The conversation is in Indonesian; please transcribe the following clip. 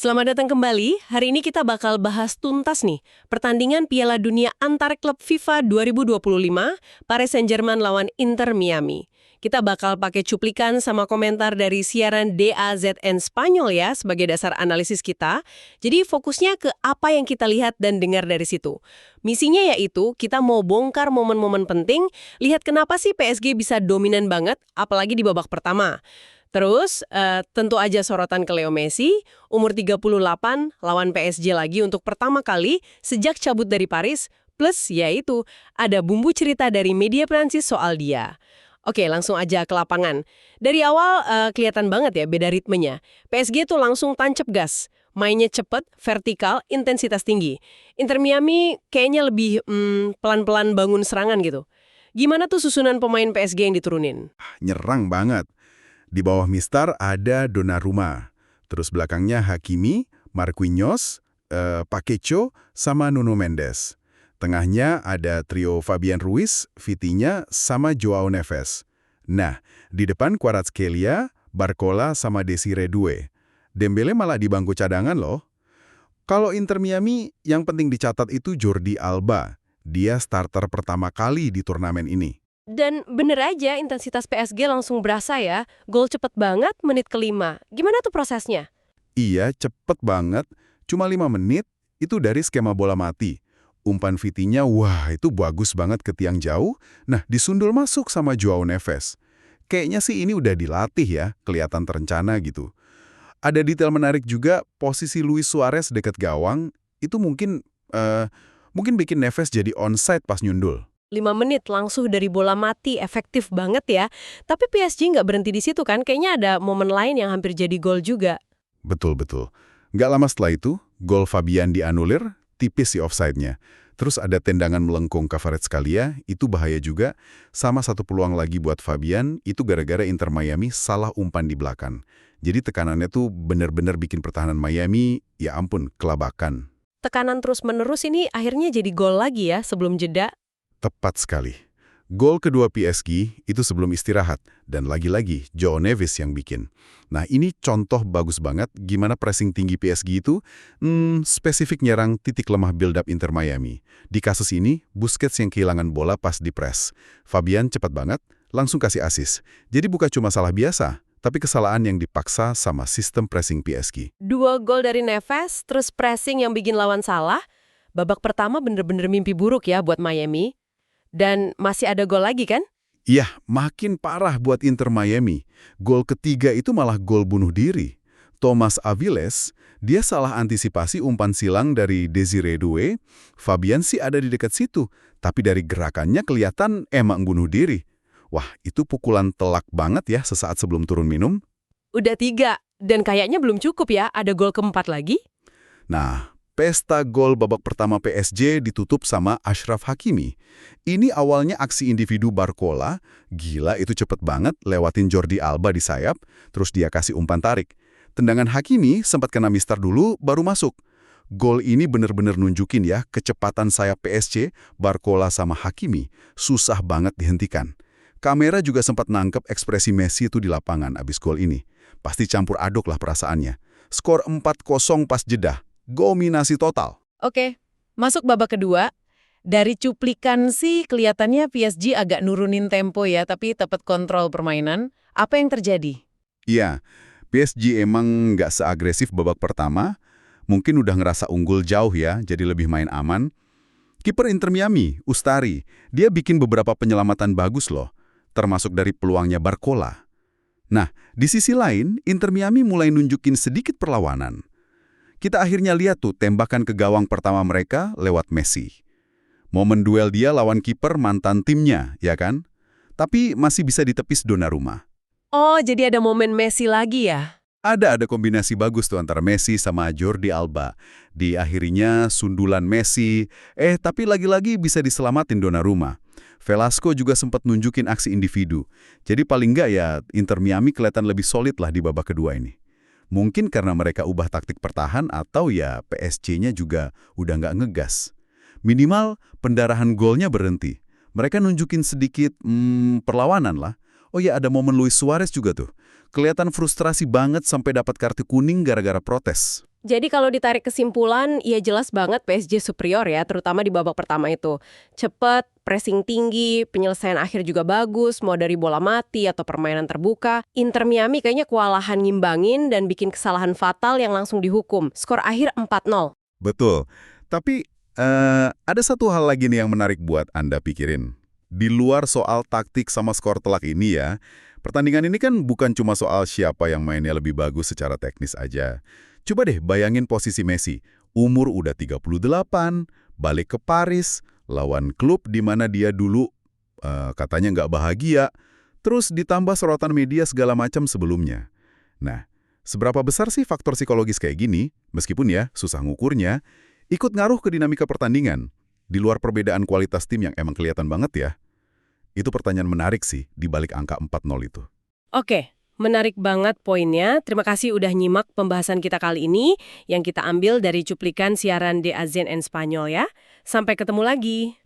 Selamat datang kembali. Hari ini kita bakal bahas tuntas nih pertandingan Piala Dunia antar klub FIFA 2025 Paris Saint-Germain lawan Inter Miami. Kita bakal pakai cuplikan sama komentar dari siaran DAZN Spanyol ya sebagai dasar analisis kita. Jadi fokusnya ke apa yang kita lihat dan dengar dari situ. Misinya yaitu kita mau bongkar momen-momen penting, lihat kenapa sih PSG bisa dominan banget apalagi di babak pertama. Terus, tentu aja sorotan ke Leo Messi, umur 38, lawan PSG lagi untuk pertama kali sejak cabut dari Paris, plus yaitu ada bumbu cerita dari media Prancis soal dia. Oke, langsung aja ke lapangan. Dari awal kelihatan banget ya beda ritmenya. PSG tuh langsung tancap gas. Mainnya cepet, vertikal, intensitas tinggi. Inter Miami kayaknya lebih pelan-pelan bangun serangan gitu. Gimana tuh susunan pemain PSG yang diturunin? Nyerang banget. Di bawah Mistar ada Donnarumma. Terus belakangnya Hakimi, Marquinhos, Paquetá, sama Nuno Mendes. Tengahnya ada trio Fabian Ruiz, Vitinha, sama Joao Neves. Nah, di depan Kvaratskhelia, Barcola, sama Desire Doué. Dembele malah di bangku cadangan loh. Kalau Inter Miami, yang penting dicatat itu Jordi Alba. Dia starter pertama kali di turnamen ini. Dan bener aja intensitas PSG langsung berasa ya, gol cepet banget menit ke-5. Gimana tuh prosesnya? Iya, cepet banget. Cuma 5 menit, itu dari skema bola mati. Umpan Vitinha, wah itu bagus banget ke tiang jauh. Nah, disundul masuk sama Joao Neves. Kayaknya sih ini udah dilatih ya, kelihatan terencana gitu. Ada detail menarik juga, posisi Luis Suarez dekat gawang, itu mungkin bikin Neves jadi onside pas nyundul. 5 menit langsung dari bola mati, efektif banget ya. Tapi PSG nggak berhenti di situ kan, kayaknya ada momen lain yang hampir jadi gol juga. Betul-betul. Nggak lama setelah itu, gol Fabian dianulir, tipis sih offside-nya. Terus ada tendangan melengkung Kvaratskhelia, itu bahaya juga. Sama satu peluang lagi buat Fabian, itu gara-gara Inter Miami salah umpan di belakang. Jadi tekanannya tuh bener-bener bikin pertahanan Miami, ya ampun, kelabakan. Tekanan terus-menerus ini akhirnya jadi gol lagi ya sebelum jeda. Tepat sekali. Gol kedua PSG itu sebelum istirahat, dan lagi-lagi Joao Neves yang bikin. Nah ini contoh bagus banget gimana pressing tinggi PSG itu spesifik nyerang titik lemah build-up Inter Miami. Di kasus ini, Busquets yang kehilangan bola pas di press. Fabian cepat banget, langsung kasih assist. Jadi bukan cuma salah biasa, tapi kesalahan yang dipaksa sama sistem pressing PSG. 2 gol dari Neves, terus pressing yang bikin lawan salah. Babak pertama bener-bener mimpi buruk ya buat Miami. Dan masih ada gol lagi kan? Iya, makin parah buat Inter Miami. Gol ketiga itu malah gol bunuh diri. Thomas Aviles, dia salah antisipasi umpan silang dari Desire Doué. Fabian sih ada di dekat situ, tapi dari gerakannya kelihatan emang bunuh diri. Wah, itu pukulan telak banget ya sesaat sebelum turun minum. Udah 3, dan kayaknya belum cukup ya, ada gol keempat lagi. Nah, pesta gol babak pertama PSG ditutup sama Achraf Hakimi. Ini awalnya aksi individu Barcola, gila itu cepet banget lewatin Jordi Alba di sayap, terus dia kasih umpan tarik. Tendangan Hakimi sempat kena Mistar dulu, baru masuk. Gol ini bener-bener nunjukin ya kecepatan sayap PSG, Barcola sama Hakimi, susah banget dihentikan. Kamera juga sempat nangkep ekspresi Messi itu di lapangan abis gol ini. Pasti campur aduk lah perasaannya. Skor 4-0 pas jeda. Dominasi total. Oke, masuk babak kedua. Dari cuplikan sih kelihatannya PSG agak nurunin tempo ya, tapi tetap kontrol permainan. Apa yang terjadi? Iya, PSG emang nggak seagresif babak pertama. Mungkin udah ngerasa unggul jauh ya, jadi lebih main aman. Kiper Inter Miami, Ustari, dia bikin beberapa penyelamatan bagus loh, termasuk dari peluangnya Barcola. Nah, di sisi lain, Inter Miami mulai nunjukin sedikit perlawanan. Kita akhirnya lihat tuh tembakan ke gawang pertama mereka lewat Messi. Momen duel dia lawan kiper mantan timnya, ya kan? Tapi masih bisa ditepis Donnarumma. Oh, jadi ada momen Messi lagi ya? Ada kombinasi bagus tuh antara Messi sama Jordi Alba. Di akhirnya sundulan Messi, tapi lagi-lagi bisa diselamatin Donnarumma. Velasco juga sempat nunjukin aksi individu. Jadi paling nggak ya Inter Miami kelihatan lebih solid lah di babak kedua ini. Mungkin karena mereka ubah taktik pertahan atau ya PSG-nya juga udah nggak ngegas. Minimal pendarahan golnya berhenti. Mereka nunjukin sedikit perlawanan lah. Oh ya ada momen Luis Suarez juga tuh. Kelihatan frustrasi banget sampai dapat kartu kuning gara-gara protes. Jadi kalau ditarik kesimpulan, ya jelas banget PSG superior ya, terutama di babak pertama itu. Cepet, pressing tinggi, penyelesaian akhir juga bagus, mau dari bola mati atau permainan terbuka. Inter Miami kayaknya kewalahan ngimbangin dan bikin kesalahan fatal yang langsung dihukum. Skor akhir 4-0. Betul. Tapi ada satu hal lagi nih yang menarik buat Anda pikirin. Di luar soal taktik sama skor telak ini ya, pertandingan ini kan bukan cuma soal siapa yang mainnya lebih bagus secara teknis aja. Coba deh bayangin posisi Messi. Umur udah 38, balik ke Paris, lawan klub di mana dia dulu katanya nggak bahagia, terus ditambah sorotan media segala macam sebelumnya. Nah, seberapa besar sih faktor psikologis kayak gini, meskipun ya susah ngukurnya, ikut ngaruh ke dinamika pertandingan, di luar perbedaan kualitas tim yang emang kelihatan banget ya? Itu pertanyaan menarik sih di balik angka 4-0 itu. Oke, menarik banget poinnya. Terima kasih udah nyimak pembahasan kita kali ini yang kita ambil dari cuplikan siaran de AZN Spanyol ya. Sampai ketemu lagi.